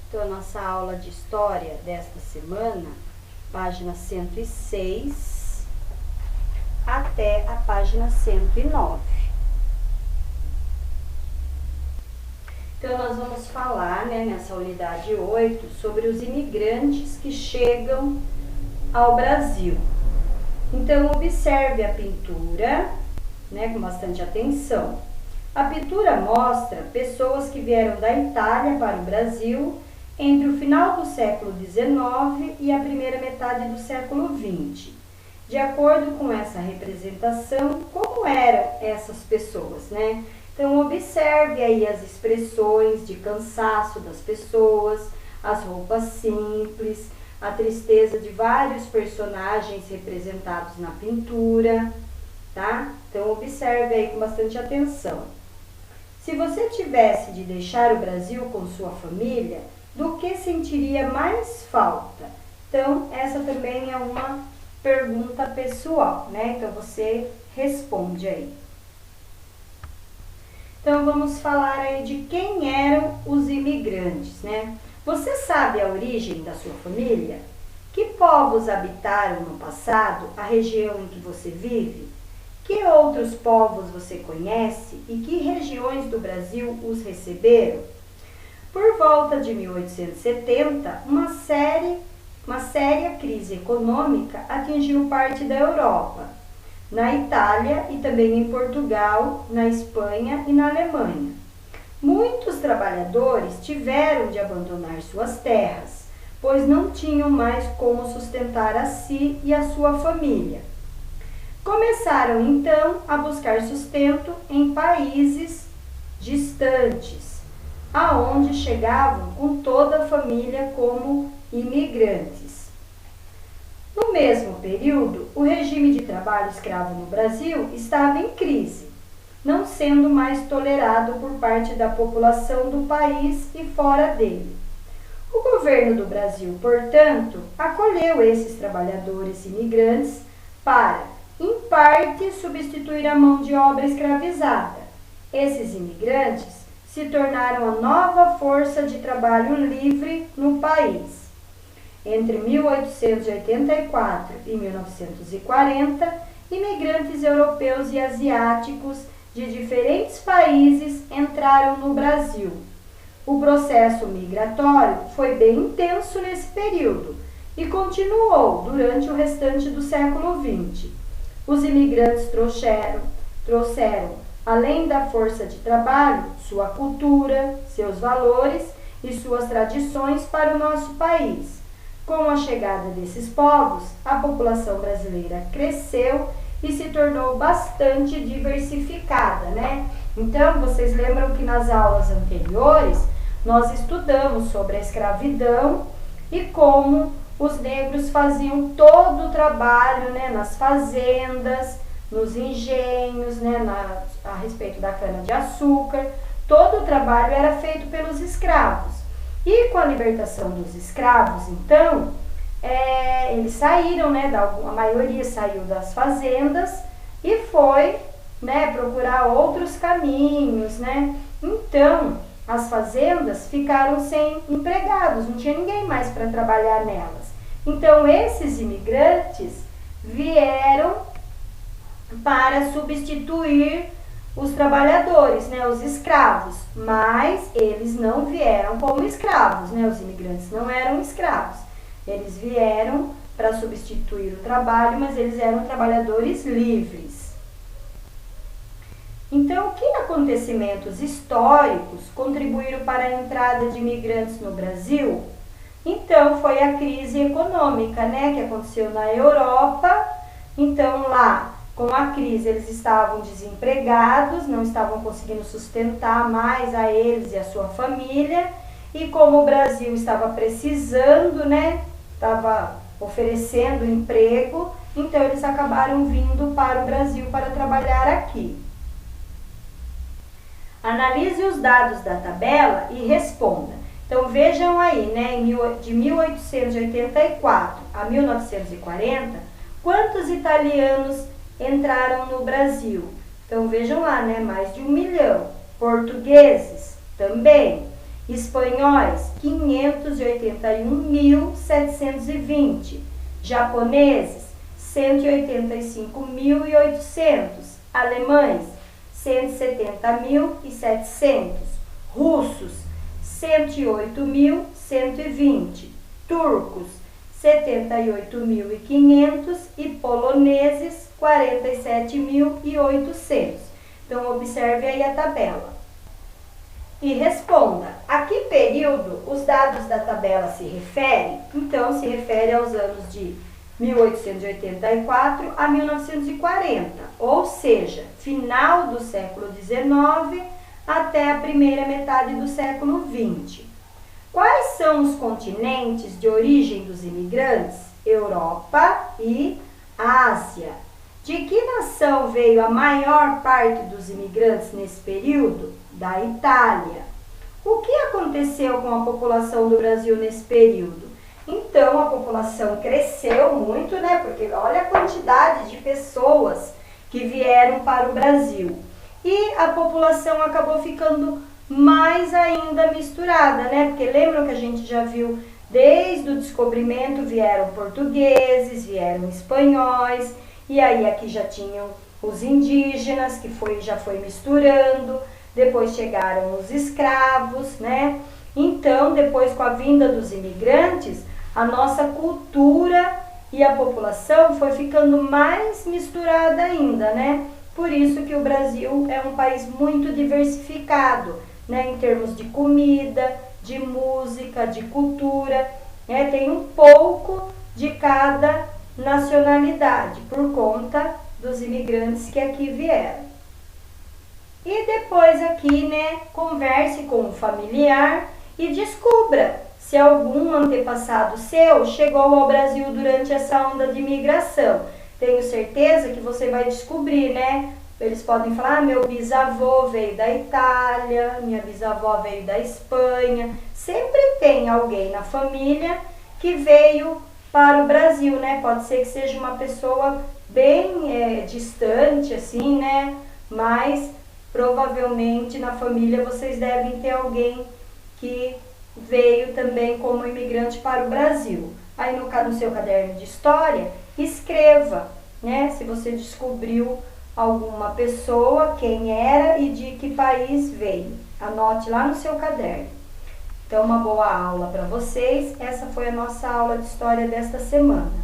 Então, a nossa aula de história desta semana, página 106 até a página 109. Então, nós vamos falar, nessa unidade 8, sobre os imigrantes que chegam ao Brasil. Então, observe a pintura, com bastante atenção. A pintura mostra pessoas que vieram da Itália para o Brasil entre o final do século XIX e a primeira metade do século XX. De acordo com essa representação, como eram essas pessoas, Então, observe aí as expressões de cansaço das pessoas, as roupas simples, a tristeza de vários personagens representados na pintura, tá? Então, observe aí com bastante atenção. Se você tivesse de deixar o Brasil com sua família, do que sentiria mais falta? Então, essa também é uma pergunta pessoal, Então, você responde aí. Então, vamos falar aí de quem eram os imigrantes, Você sabe a origem da sua família? Que povos habitaram no passado a região em que você vive? Que outros povos você conhece e que regiões do Brasil os receberam? Por volta de 1870, uma séria crise econômica atingiu parte da Europa, na Itália e também em Portugal, na Espanha e na Alemanha. Muitos trabalhadores tiveram de abandonar suas terras, pois não tinham mais como sustentar a si e a sua família. Começaram então a buscar sustento em países distantes, aonde chegavam com toda a família como imigrantes. No mesmo período, o regime de trabalho escravo no Brasil estava em crise, não sendo mais tolerado por parte da população do país e fora dele. O governo do Brasil, portanto, acolheu esses trabalhadores imigrantes para, em parte, substituir a mão de obra escravizada. Esses imigrantes se tornaram a nova força de trabalho livre no país. Entre 1884 e 1940, imigrantes europeus e asiáticos de diferentes países entraram no Brasil. O processo migratório foi bem intenso nesse período e continuou durante o restante do século XX. Os imigrantes trouxeram, além da força de trabalho, sua cultura, seus valores e suas tradições para o nosso país. Com a chegada desses povos, a população brasileira cresceu e se tornou bastante diversificada, Então, vocês lembram que nas aulas anteriores, nós estudamos sobre a escravidão e como os negros faziam todo o trabalho, nas fazendas, nos engenhos, a respeito da cana-de-açúcar. Todo o trabalho era feito pelos escravos. E com a libertação dos escravos, então, eles saíram, a maioria saiu das fazendas e foi, procurar outros caminhos, Então, as fazendas ficaram sem empregados, não tinha ninguém mais para trabalhar nelas. Então, esses imigrantes vieram para substituir os trabalhadores, os escravos, mas eles não vieram como escravos, os imigrantes não eram escravos. Eles vieram para substituir o trabalho, mas eles eram trabalhadores livres. Então, que acontecimentos históricos contribuíram para a entrada de imigrantes no Brasil? Então, foi a crise econômica, que aconteceu na Europa. Então, lá, com a crise, eles estavam desempregados, não estavam conseguindo sustentar mais a eles e a sua família. E como o Brasil estava precisando, estava oferecendo emprego, então eles acabaram vindo para o Brasil para trabalhar aqui. Analise os dados da tabela e responda. Então, vejam aí, de 1884 a 1940, quantos italianos entraram no Brasil? Então, vejam lá, mais de 1 milhão. Portugueses também. espanhóis 581.720, japoneses 185.800, alemães 170.700, russos 108.120, turcos 78.500 e poloneses 47.800. Então observe aí a tabela. E responda, a que período os dados da tabela se referem? Então, se refere aos anos de 1884 a 1940, ou seja, final do século XIX até a primeira metade do século XX. Quais são os continentes de origem dos imigrantes? Europa e Ásia. De que nação veio a maior parte dos imigrantes nesse período? Da Itália. O que aconteceu com a população do Brasil nesse período? Então, a população cresceu muito, né? Porque olha a quantidade de pessoas que vieram para o Brasil. E a população acabou ficando mais ainda misturada, né? Porque lembram que a gente já viu, desde o descobrimento vieram portugueses, vieram espanhóis, e aí aqui já tinham os indígenas, que já foi misturando. Depois chegaram os escravos, né? Então, depois com a vinda dos imigrantes, a nossa cultura e a população foi ficando mais misturada ainda, né? Por isso que o Brasil é um país muito diversificado, né? Em termos de comida, de música, de cultura, né? Tem um pouco de cada nacionalidade, por conta dos imigrantes que aqui vieram. E depois aqui, né, converse com o familiar e descubra se algum antepassado seu chegou ao Brasil durante essa onda de imigração. Tenho certeza que você vai descobrir, né? Eles podem falar, meu bisavô veio da Itália, minha bisavó veio da Espanha. Sempre tem alguém na família que veio para o Brasil, né? Pode ser que seja uma pessoa bem distante, assim, né? Mas provavelmente na família vocês devem ter alguém que veio também como imigrante para o Brasil. Aí no seu caderno de história, escreva, né? Se você descobriu alguma pessoa, quem era e de que país veio. Anote lá no seu caderno. Então, uma boa aula para vocês. Essa foi a nossa aula de história desta semana.